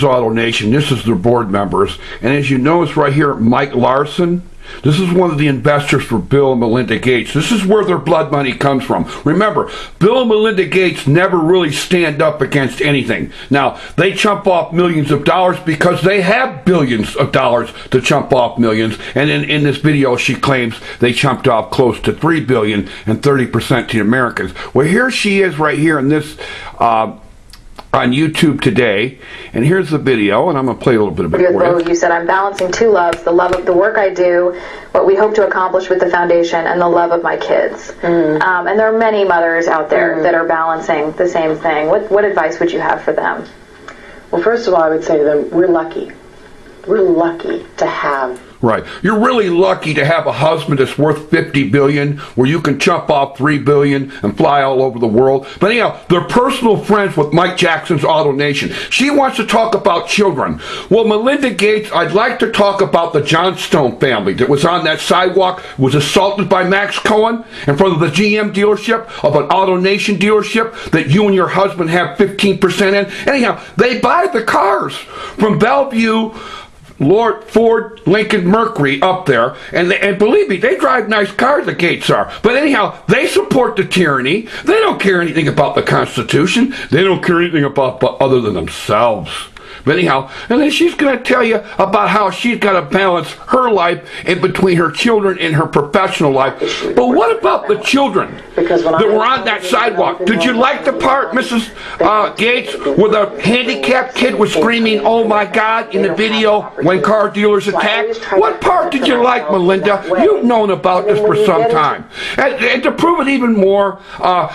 Autonation. This is their board members. And as you notice right here, Mike Larson, this is one of the investors for Bill and Melinda Gates. This is where their blood money comes from. Remember, Bill and Melinda Gates never really stand up against anything. Now, they chump off millions of dollars because they have billions of dollars to chump off millions. And in this video, she claims they chumped off close to $3 billion and 30% to the Americans. Well, here she is right here in this on YouTube today, and here's the video, and I'm going to play a little bit of it for you. You said, I'm balancing two loves, the love of the work I do, what we hope to accomplish with the foundation, and the love of my kids. And there are many mothers out there that are balancing the same thing. What advice would you have for them? Well, first of all, I would say to them, we're lucky. We're lucky to have. Right. You're really lucky to have a husband that's worth $50 billion, where you can chump off $3 billion and fly all over the world. But anyhow, they're personal friends with Mike Jackson's Autonation. She wants to talk about children. Well, Melinda Gates, I'd like to talk about the Johnstone family that was on that sidewalk, was assaulted by Max Cohen in front of the GM dealership of an Autonation dealership that you and your husband have 15% in. Anyhow, they buy the cars from Bellevue, Lord Ford, Lincoln, Mercury up there, and believe me, they drive nice cars, the Gates are. But anyhow, they support the tyranny. They don't care anything about the Constitution. They don't care anything about other than themselves. But anyhow, and then she's going to tell you about how she's got to balance her life in between her children and her professional life. But what about the children that were on that sidewalk? Did you like the part, Mrs. Gates, where the handicapped kid was screaming, "Oh my God," in the video when car dealers attacked? What part did you like, Melinda? You've known about this for some time. And to prove it even more,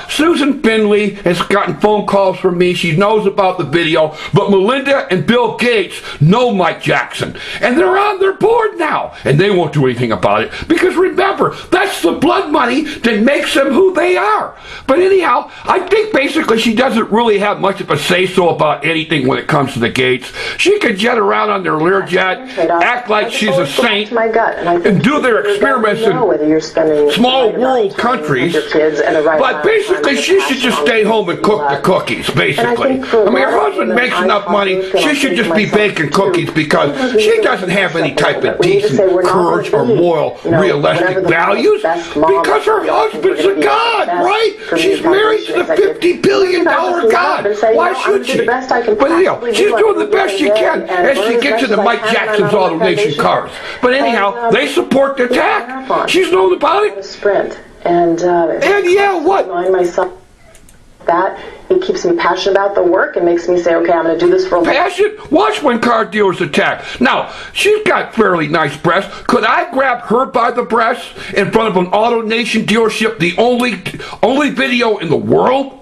Susan Finley has gotten phone calls from me. She knows about the video. But Melinda and Bill Gates know Mike Jackson, and they're on their board now, and they won't do anything about it, because remember, that's the blood money that makes them who they are. But anyhow, I think basically she doesn't really have much of a say-so about anything when it comes to the Gates. She could jet around on their Learjet, act like she's a saint, and do their experiments in small world countries, but basically she should just stay home and cook the cookies, basically. I mean, her husband makes enough money. She should just be baking cookies, because she doesn't have any type of decent courage or moral, realistic values, because her husband's a god, right? She's married to the $50 billion god. Why should she? But anyhow, she's doing the best she can as she gets into Mike Jackson's Autonation cars. But anyhow, they support the attack. She's known about it. And yeah, what? That it keeps me passionate about the work and makes me say, okay, I'm going to do this for a while. Passionate? Watch when car dealers attack. Now, she's got fairly nice breasts. Could I grab her by the breasts in front of an Autonation dealership, the only video in the world?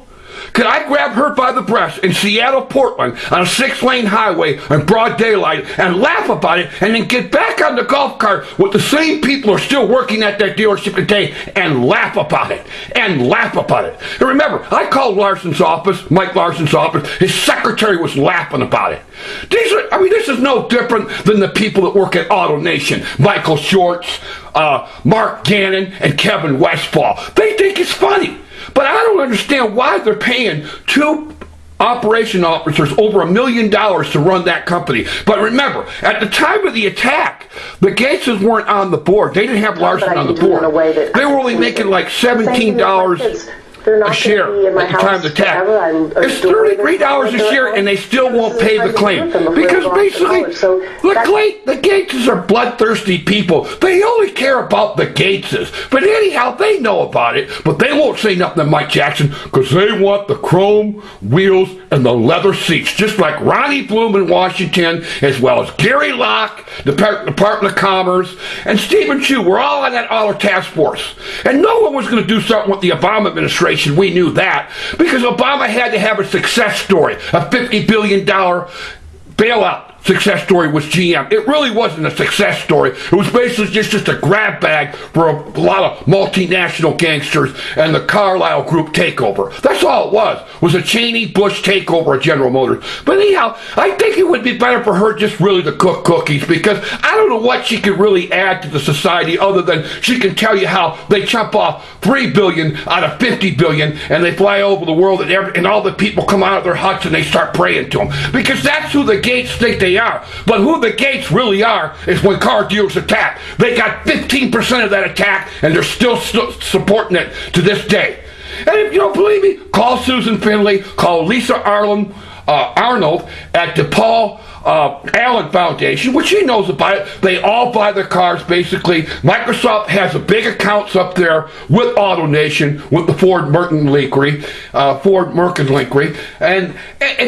Could I grab her by the breast in Seattle, Portland, on a 6-lane highway in broad daylight and laugh about it, and then get back on the golf cart with the same people who are still working at that dealership today and laugh about it? And laugh about it. And remember, I called Larson's office, Mike Larson's office. His secretary was laughing about it. This is no different than the people that work at Autonation. Michael Shorts, Mark Gannon, and Kevin Westfall. They think it's funny. But I don't understand why they're paying two operation officers over $1 million to run that company. But remember, at the time of the attack, the Gateses weren't on the board. They didn't have Larson on the board. They were only making like $17 a share at the time of the attack. It's $33 a share, and they still won't pay the claim. Because basically, the Gateses are bloodthirsty people. They only care about the Gateses. But anyhow, they know about it, but they won't say nothing to Mike Jackson, because they want the chrome wheels and the leather seats, just like Ronnie Bloom in Washington, as well as Gary Locke, the Department of Commerce, and Stephen Chu. We're all on that auto task force. And no one was going to do something with the Obama administration. We knew that, because Obama had to have a success story, a $50 billion bailout success story was GM. It really wasn't a success story. It was basically just a grab bag for a lot of multinational gangsters and the Carlyle Group takeover. That's all it was a Cheney-Bush takeover of General Motors. But anyhow, I think it would be better for her just really to cook cookies, because I don't know what she could really add to the society other than she can tell you how they chop off $3 billion out of $50 billion and they fly over the world and all the people come out of their huts and they start praying to them. Because that's who the Gates think they are. But who the Gates really are is when car dealers attack. They got 15% of that attack and they're still supporting it to this day. And if you don't believe me, call Susan Finley, call Lisa Arnold at the Paul Allen Foundation, which she knows about it. They all buy their cars, basically. Microsoft has a big accounts up there with Autonation, with the Ford Merkin linkery, and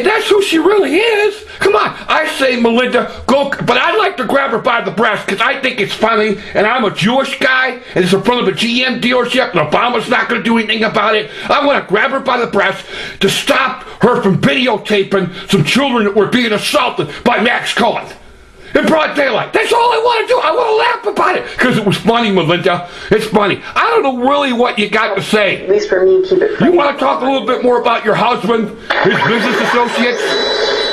that's who she really is. Come on, I say, Melinda, go, but I'd like to grab her by the breast, because I think it's funny, and I'm a Jewish guy, and it's in front of a GM dealership, and Obama's not going to do anything about it. I want to grab her by the breast to stop her from videotaping some children that were being assaulted by Max Cohen in broad daylight. That's all I want to do. I want to laugh about it because it was funny, Melinda. It's funny. I don't know really what you got to say. At least for me, keep it funny. You want to talk a little bit more about your husband, his business associates?